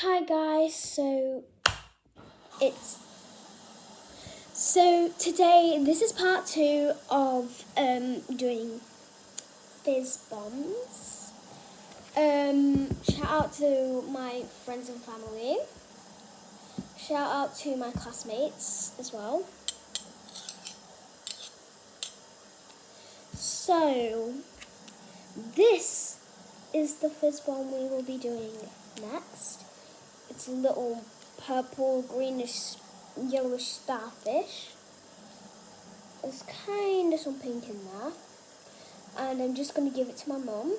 Hi guys, today this is part 2 of doing fizz bombs. Shout out to my friends and family. Shout out to my classmates as well. So this is the fizz bomb we will be doing next. It's a little purple, greenish, yellowish starfish. There's kind of some pink in there. And I'm just going to give it to my mum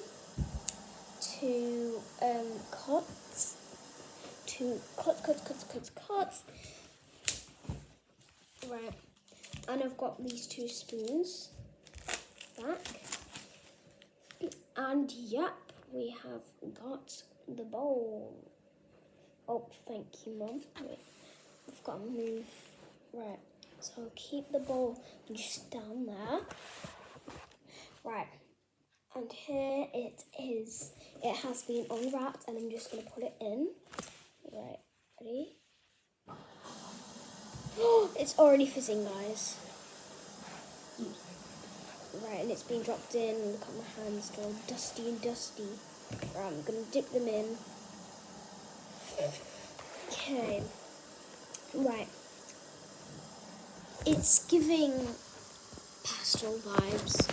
to cut. Right. And I've got these 2 spoons back. And yep, we have got the bowl. Oh, thank you, Mum. Wait, I've got to move. Right, so I'll keep the bowl just down there. Right, and here it is. It has been unwrapped, and I'm just going to put it in. Right, ready? Oh, it's already fizzing, guys. Right, and it's been dropped in. Look at my hands, they're all dusty and dusty. Right, I'm going to dip them in. Okay. Right. It's giving pastel vibes.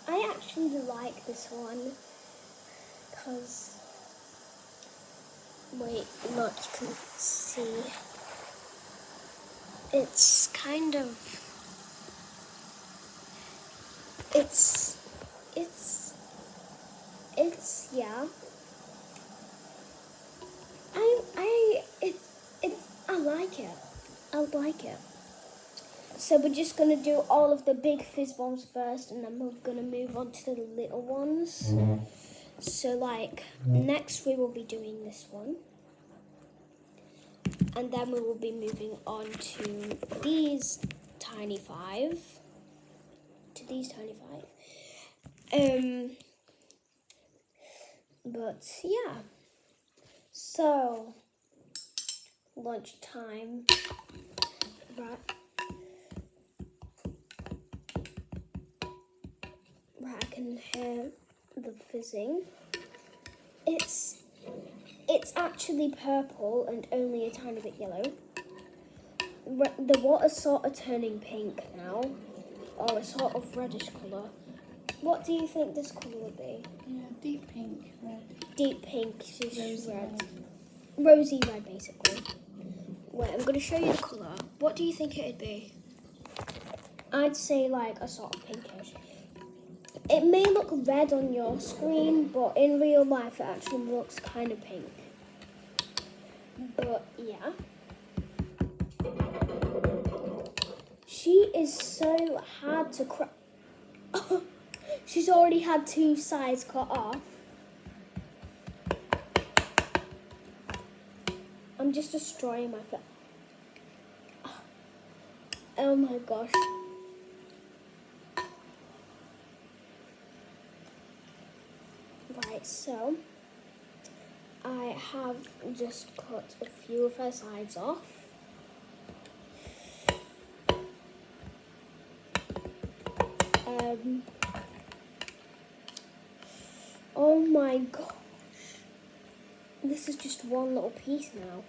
I actually like this one because, wait, look, you can see. It's kind of, yeah. I like it. So we're just going to do all of the big fizz bombs first, and then we're going to move on to the little ones. So like, next we will be doing this one. And then we will be moving on to these tiny 5. But yeah. So, lunchtime. Right, I can hear the fizzing. It's actually purple and only a tiny bit yellow. The water's sort of turning pink now, or a sort of reddish colour. What do you think this colour would be? Yeah, deep pink, red. Deep pink, Rosy red. Rosy red, basically. Wait, I'm going to show you the colour. What do you think it would be? I'd say like a sort of pinkish. It may look red on your screen, but in real life it actually looks kind of pink. But yeah. She is so hard to crack. She's already had 2 sides cut off. I'm just destroying my foot. Oh my gosh. Right, so I have just cut a few of her sides off. Oh my gosh. This is just one little piece now.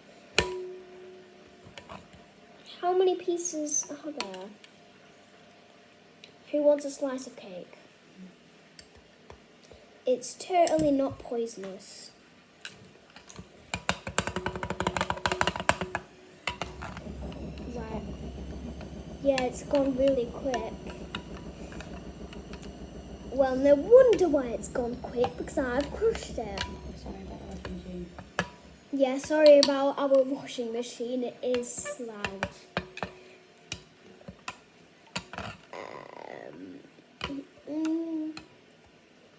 How many pieces are there? Who wants a slice of cake? It's totally not poisonous. Right. Yeah, it's gone really quick. Well, no wonder why it's gone quick, because I've crushed it. Sorry about the washing machine. Yeah, sorry about our washing machine. It is loud.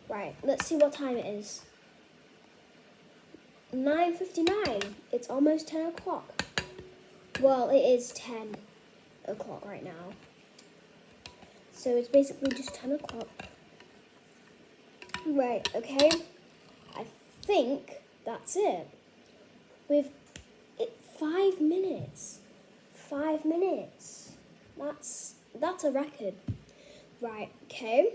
Right, let's see what time it is. 9:59. It's almost 10 o'clock. Well, it is 10 o'clock right now. So it's basically just 10 o'clock. Right, okay. I think that's it. We've 5 minutes. 5 minutes. That's a record. Right, okay.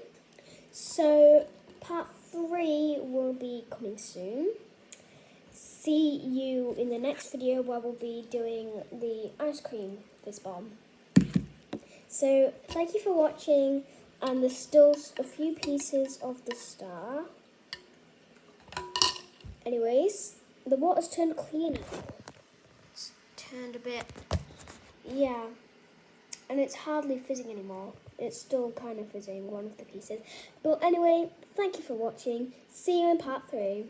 So part 3 will be coming soon. See you in the next video where we'll be doing the ice cream fizz bomb. So thank you for watching, and there's still a few pieces of the star. Anyways, the water's turned clear now. It's turned a bit, yeah, and it's hardly fizzing anymore. It's still kind of fizzing, one of the pieces. But anyway, thank you for watching. See you in part 3.